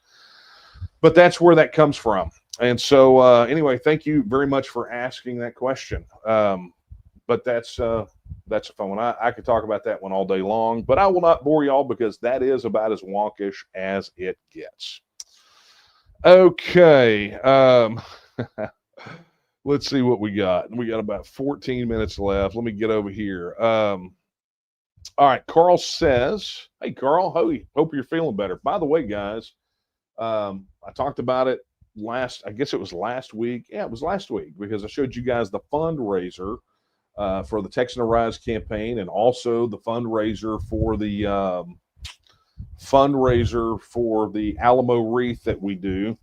But that's where that comes from. And so anyway, thank you very much for asking that question. But that's a fun one. I could talk about that one all day long, but I will not bore y'all because that is about as wonkish as it gets. Okay. Let's see what we got. We got about 14 minutes left. Let me get over here. All right. Carl says, hey, Carl, hope you're feeling better. By the way, guys, I talked about it I guess it was last week. Yeah, it was last week because I showed you guys the fundraiser for the Texan Arise campaign, and also the fundraiser for the Alamo wreath that we do.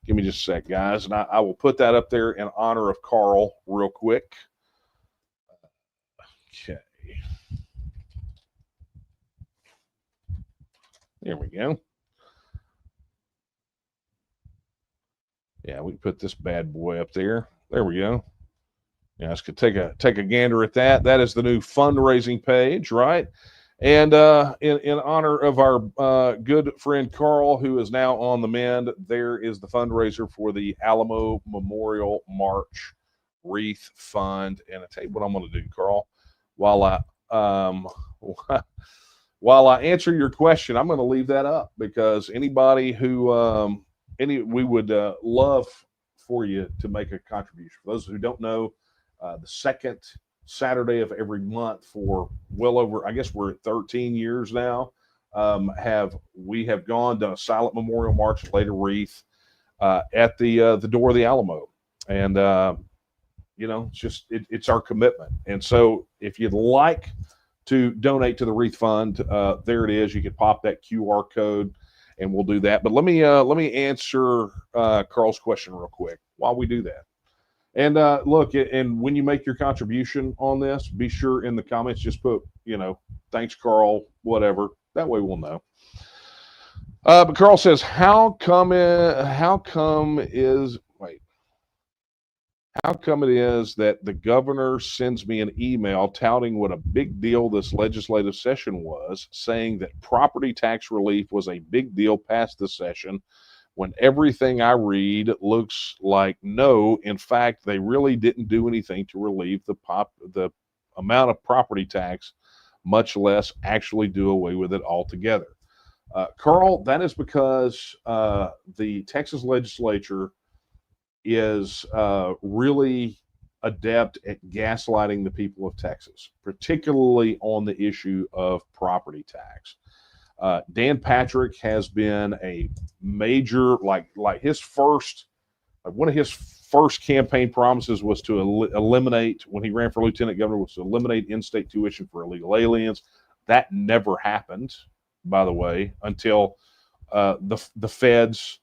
Give me just a sec, guys, and I will put that up there in honor of Carl real quick. Okay. There we go. Yeah, we can put this bad boy up there. There we go. You guys could take a gander at that. That is the new fundraising page, right? And in honor of our good friend Carl, who is now on the mend, there is the fundraiser for the Alamo Memorial March Wreath Fund. And I tell you what I'm going to do, Carl, while I answer your question, I'm going to leave that up because anybody who we would love for you to make a contribution. For those who don't know, the second Saturday of every month for well over, I guess we're at 13 years now, we have gone to a silent memorial march, laid a wreath at the door of the Alamo. And, it's our commitment. And so if you'd like to donate to the Wreath Fund, there it is. You can pop that QR code and we'll do that. But let me answer Carl's question real quick while we do that. And look, and when you make your contribution on this, be sure in the comments just put, thanks, Carl, whatever. That way we'll know. But Carl says, how come it is that the governor sends me an email touting what a big deal this legislative session was, saying that property tax relief was a big deal past the session, when everything I read looks like no, in fact, they really didn't do anything to relieve the amount of property tax, much less actually do away with it altogether. Carl, that is because the Texas legislature is really adept at gaslighting the people of Texas, particularly on the issue of property tax. Dan Patrick has been a major, like his first, one of his first campaign promises was to eliminate, when he ran for lieutenant governor, was to eliminate in-state tuition for illegal aliens. That never happened, by the way, until the feds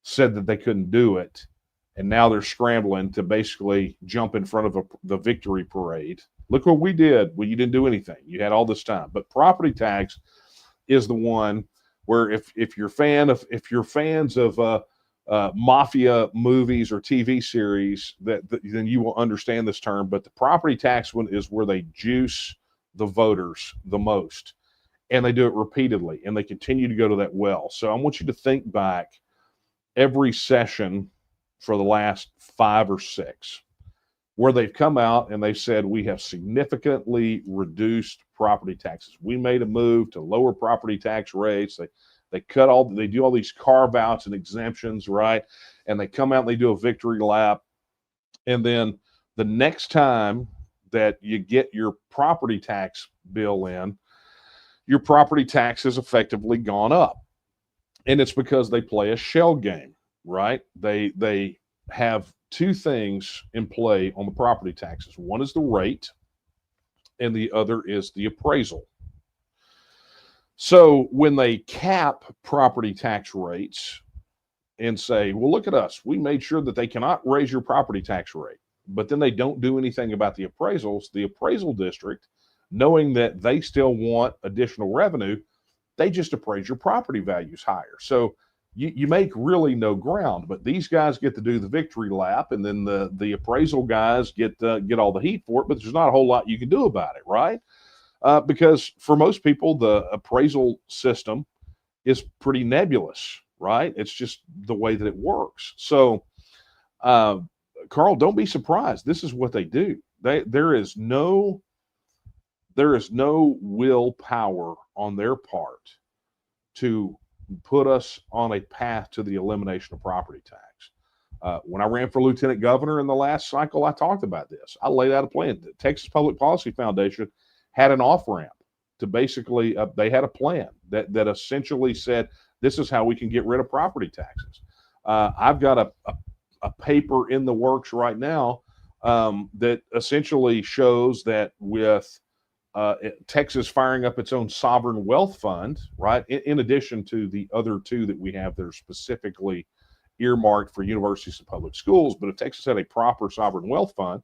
said that they couldn't do it. And now they're scrambling to basically jump in front of the victory parade. Look what we did. Well, you didn't do anything. You had all this time. But property tax is the one where if you're fans of mafia movies or TV series, then you will understand this term. But the property tax one is where they juice the voters the most, and they do it repeatedly, and they continue to go to that well. So I want you to think back every session for the last 5 or 6, where they've come out and they've said, we have significantly reduced property taxes. We made a move to lower property tax rates. They do all these carve outs and exemptions, right? And they come out and they do a victory lap. And then the next time that you get your property tax bill in, your property tax has effectively gone up. And it's because they play a shell game, right? They have 2 things in play on the property taxes. One is the rate, and the other is the appraisal. So when they cap property tax rates and say, well, look at us, we made sure that they cannot raise your property tax rate, but then they don't do anything about the appraisals, the appraisal district, knowing that they still want additional revenue, they just appraise your property values higher. So you make really no ground, but these guys get to do the victory lap, and then the appraisal guys get all the heat for it, but there's not a whole lot you can do about it, right? Because for most people, the appraisal system is pretty nebulous, right? It's just the way that it works. So, Carl, don't be surprised. This is what they do. There is no willpower on their part to put us on a path to the elimination of property tax. When I ran for lieutenant governor in the last cycle, I talked about this. I laid out a plan. The Texas Public Policy Foundation had an off-ramp to basically, they had a plan that essentially said, this is how we can get rid of property taxes. I've got a paper in the works right now that essentially shows that with Texas firing up its own sovereign wealth fund, right, in addition to the other 2 that we have that are specifically earmarked for universities and public schools, but if Texas had a proper sovereign wealth fund,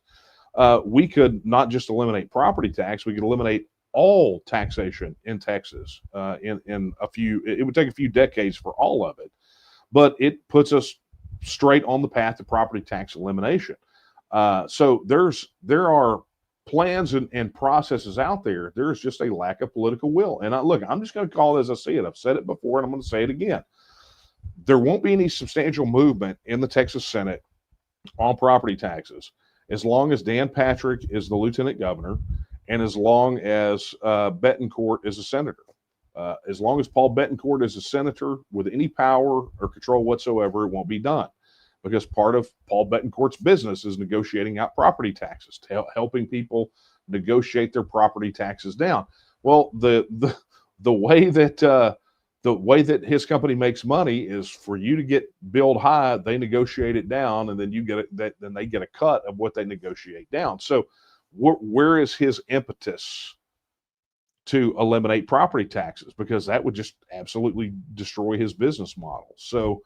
we could not just eliminate property tax, we could eliminate all taxation in Texas in a few, it would take a few decades for all of it, but it puts us straight on the path to property tax elimination. So there are plans and processes out there. There's just a lack of political will. And look, I'm just going to call it as I see it. I've said it before and I'm going to say it again. There won't be any substantial movement in the Texas Senate on property taxes as long as Dan Patrick is the lieutenant governor and as long as Betancourt is a senator. As long as Paul Betancourt is a senator with any power or control whatsoever, it won't be done. Because part of Paul Betancourt's business is negotiating out property taxes, helping people negotiate their property taxes down. Well, the way that his company makes money is for you to get billed high, they negotiate it down, and then you get it. Then they get a cut of what they negotiate down. So, where is his impetus to eliminate property taxes? Because that would just absolutely destroy his business model. So.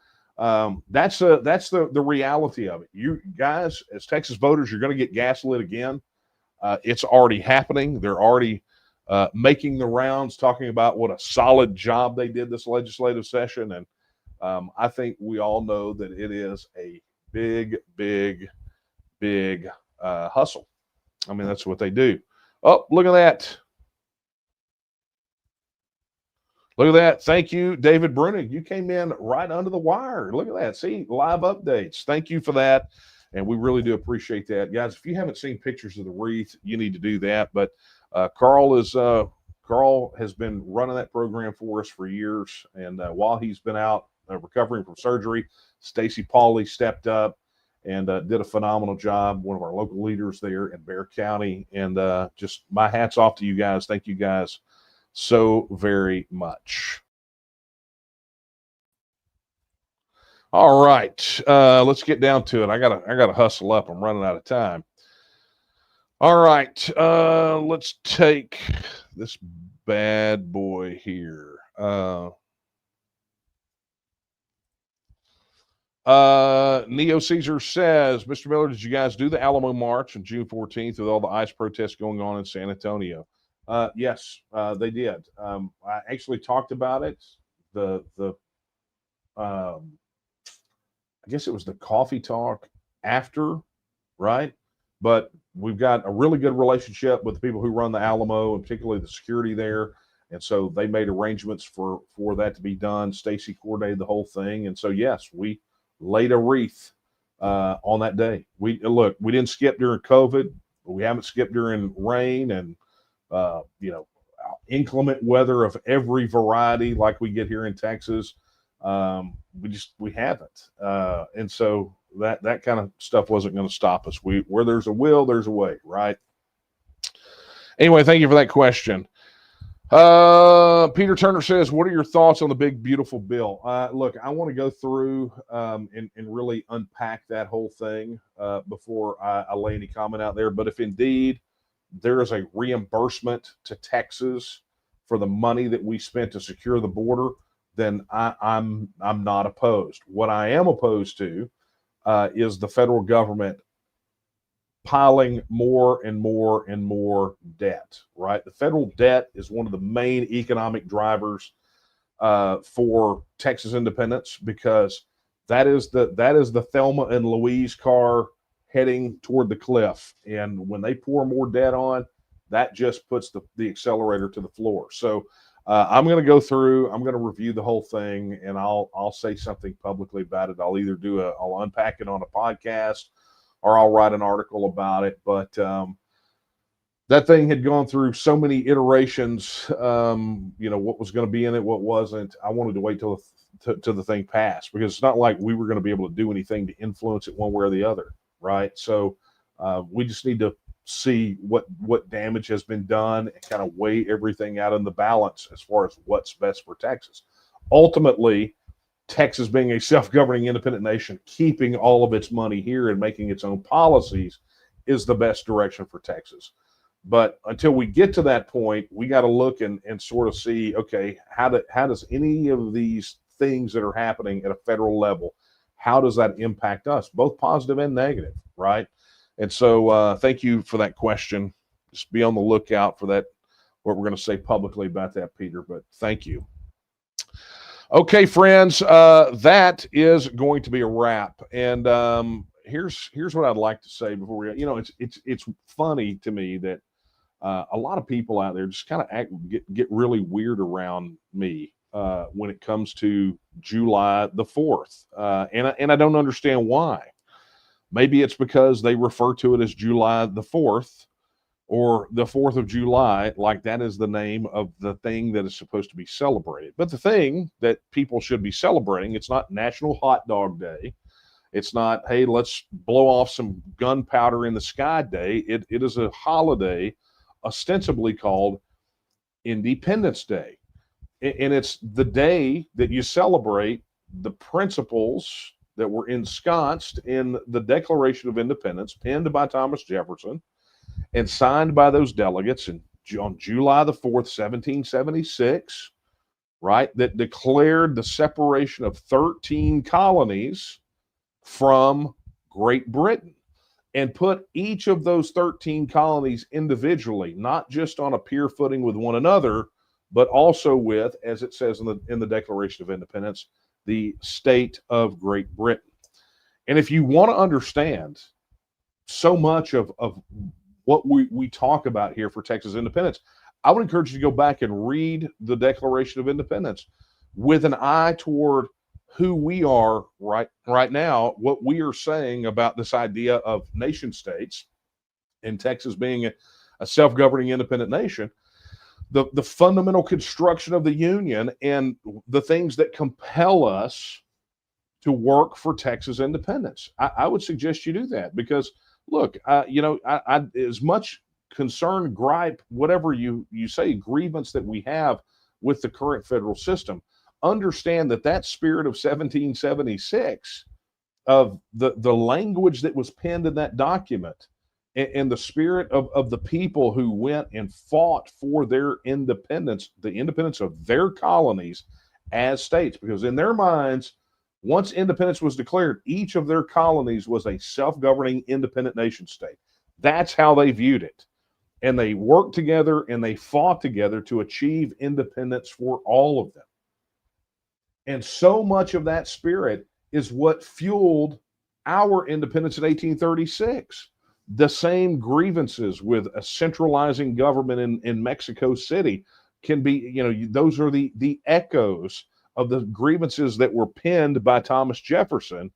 That's the reality of it. You guys, as Texas voters, you're going to get gaslit again. It's already happening. They're already making the rounds, talking about what a solid job they did this legislative session. And I think we all know that it is a big hustle. I mean, that's what they do. Oh, look at that. Look at that. Thank you, David Brunig. You came in right under the wire. Look at that. See, live updates. Thank you for that. And we really do appreciate that. Guys, if you haven't seen pictures of the wreath, you need to do that. But Carl has been running that program for us for years. And while he's been out recovering from surgery, Stacy Pauley stepped up and did a phenomenal job, one of our local leaders there in Bexar County. And just my hat's off to you guys. Thank you guys so very much. All right, let's get down to it. I gotta hustle up. I'm running out of time. All right, let's take this bad boy here. Neo Caesar says, Mr. Miller, did you guys do the Alamo March on June 14th with all the ICE protests going on in San Antonio? Yes, they did. I actually talked about it. I guess it was the coffee talk after, right? But we've got a really good relationship with the people who run the Alamo, and particularly the security there. And so they made arrangements for that to be done. Stacy coordinated the whole thing. And so, yes, we laid a wreath on that day. We didn't skip during COVID, but we haven't skipped during rain and inclement weather of every variety like we get here in Texas. We haven't, and so that kind of stuff wasn't going to stop us. Where there's a will, there's a way, right? Anyway, thank you for that question. Peter Turner says, what are your thoughts on the big, beautiful bill? Look, I want to go through and really unpack that whole thing before I lay any comment out there. But if indeed there is a reimbursement to Texas for the money that we spent to secure the border, then I'm not opposed. What I am opposed to is the federal government piling more and more and more debt, right? The federal debt is one of the main economic drivers for Texas independence, because that is the Thelma and Louise car heading toward the cliff. And when they pour more debt on, that just puts the accelerator to the floor. So I'm going to go through, I'm going to review the whole thing, and I'll say something publicly about it. I'll either I'll unpack it on a podcast, or I'll write an article about it. But that thing had gone through so many iterations, what was going to be in it, what wasn't. I wanted to wait till the thing passed, because it's not like we were going to be able to do anything to influence it one way or the other, right? So we just need to see what damage has been done and kind of weigh everything out in the balance as far as what's best for Texas. Ultimately, Texas being a self-governing independent nation, keeping all of its money here and making its own policies is the best direction for Texas. But until we get to that point, we got to look and sort of see, okay, how does any of these things that are happening at a federal level, how does that impact us, both positive and negative, right? And so thank you for that question. Just be on the lookout for that, what we're going to say publicly about that, Peter, but thank you. Okay, friends, that is going to be a wrap. And here's what I'd like to say before we, it's funny to me that a lot of people out there just kind of get really weird around me when it comes to July the 4th. And I don't understand why. Maybe it's because they refer to it as July the 4th or the 4th of July, like that is the name of the thing that is supposed to be celebrated. But the thing that people should be celebrating, it's not National Hot Dog Day. It's not, hey, let's blow off some gunpowder in the sky day. It is a holiday ostensibly called Independence Day. And it's the day that you celebrate the principles that were ensconced in the Declaration of Independence, penned by Thomas Jefferson and signed by those delegates on July the 4th, 1776, right, that declared the separation of 13 colonies from Great Britain and put each of those 13 colonies individually, not just on a peer footing with one another, but also with, as it says in the Declaration of Independence, the state of Great Britain. And if you want to understand so much of what we talk about here for Texas independence, I would encourage you to go back and read the Declaration of Independence with an eye toward who we are right now, what we are saying about this idea of nation states, and Texas being a self-governing independent nation, the fundamental construction of the Union and the things that compel us to work for Texas independence. I would suggest you do that, because look, I as much concern, gripe, whatever you say, grievance that we have with the current federal system, understand that spirit of 1776, of the language that was penned in that document, and the spirit of the people who went and fought for their independence, the independence of their colonies as states, because in their minds, once independence was declared, each of their colonies was a self-governing independent nation state. That's how they viewed it. And they worked together and they fought together to achieve independence for all of them. And so much of that spirit is what fueled our independence in 1836. The same grievances with a centralizing government in Mexico City can be, those are the echoes of the grievances that were penned by Thomas Jefferson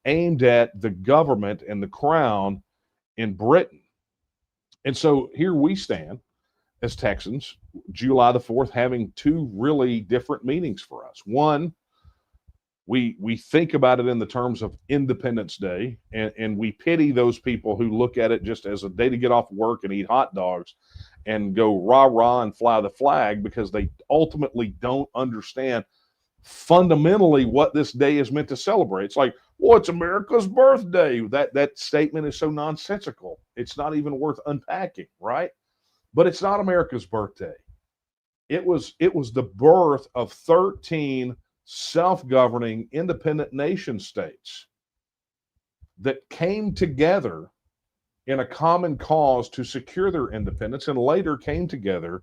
aimed at the government and the crown in Britain. And so here we stand as Texans, July the 4th, having two really different meanings for us. One, we think about it in the terms of Independence Day, and we pity those people who look at it just as a day to get off work and eat hot dogs and go rah-rah and fly the flag, because they ultimately don't understand fundamentally what this day is meant to celebrate. It's like, well, it's America's birthday. That statement is so nonsensical. It's not even worth unpacking, right? But it's not America's birthday. It was the birth of 13 self-governing independent nation states that came together in a common cause to secure their independence, and later came together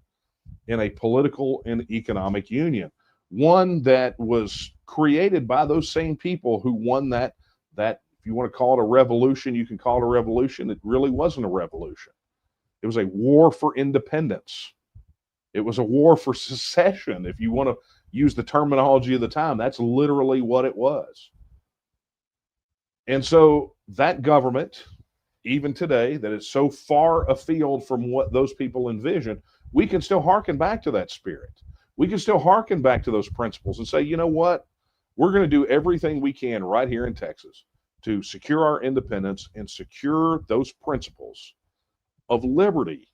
in a political and economic union, one that was created by those same people who won that if you want to call it a revolution, you can call it a revolution. It really wasn't a revolution. It was a war for independence. It was a war for secession. If you want to use the terminology of the time, that's literally what it was. And so that government, even today, that is so far afield from what those people envisioned, we can still hearken back to that spirit. We can still hearken back to those principles and say, you know what? We're going to do everything we can right here in Texas to secure our independence and secure those principles of liberty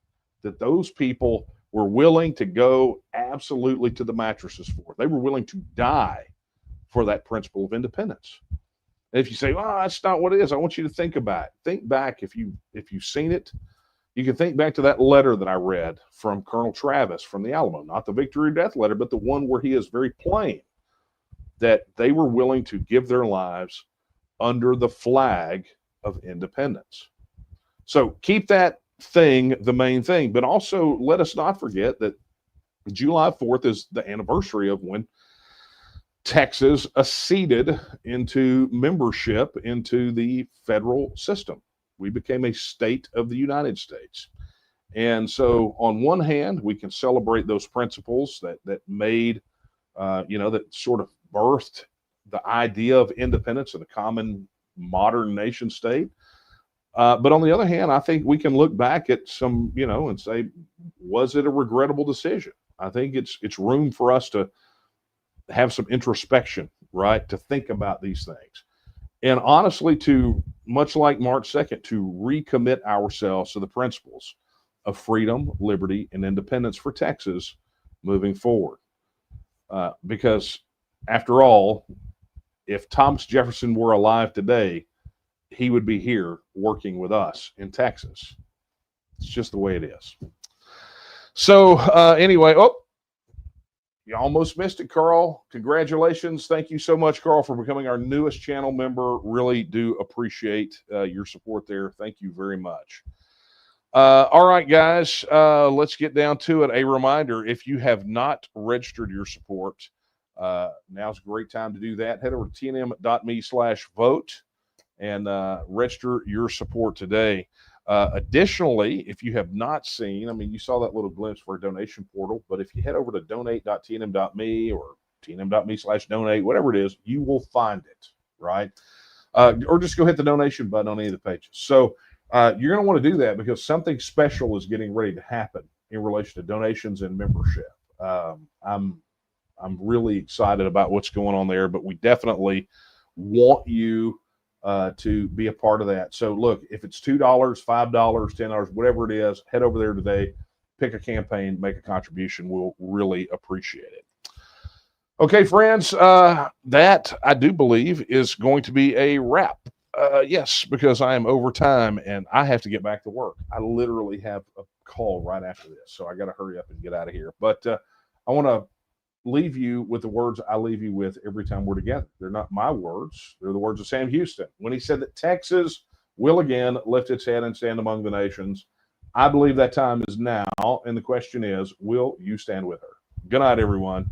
that those people were willing to go absolutely to the mattresses for. They were willing to die for that principle of independence. And if you say, "Oh, that's not what it is," I want you to think about it. Think back, if you've seen it, you can think back to that letter that I read from Colonel Travis from the Alamo, not the victory or death letter, but the one where he is very plain that they were willing to give their lives under the flag of independence. So keep that thing the main thing, but also let us not forget that July 4th is the anniversary of when Texas acceded into membership into the federal system. We became a state of the United States. And so on one hand, we can celebrate those principles that made, that sort of birthed the idea of independence and a common modern nation state. But on the other hand, I think we can look back at some, and say, was it a regrettable decision? I think it's room for us to have some introspection, right? To think about these things. And honestly, to, much like March 2nd, to recommit ourselves to the principles of freedom, liberty, and independence for Texas moving forward. Because after all, if Thomas Jefferson were alive today, he would be here working with us in Texas. It's just the way it is. So anyway, you almost missed it, Carl. Congratulations. Thank you so much, Carl, for becoming our newest channel member. Really do appreciate your support there. Thank you very much. All right, guys, let's get down to it. A reminder, if you have not registered your support, now's a great time to do that. Head over to tnm.me/vote and register your support today. Additionally, if you have not seen, you saw that little glimpse for a donation portal, but if you head over to donate.tnm.me or tnm.me/donate, whatever it is, you will find it, right? Or just go hit the donation button on any of the pages. So you're going to want to do that because something special is getting ready to happen in relation to donations and membership. I'm really excited about what's going on there, but we definitely want you to be a part of that. So look, if it's $2, $5, $10, whatever it is, head over there today, pick a campaign, make a contribution. We'll really appreciate it. Okay, friends, that I do believe is going to be a wrap. Yes, because I am over time and I have to get back to work. I literally have a call right after this, so I got to hurry up and get out of here. But I want to leave you with the words I leave you with every time we're together. They're not my words. They're the words of Sam Houston when he said that Texas will again lift its head and stand among the nations. I believe that time is now, and the question is, will you stand with her? Good night, everyone.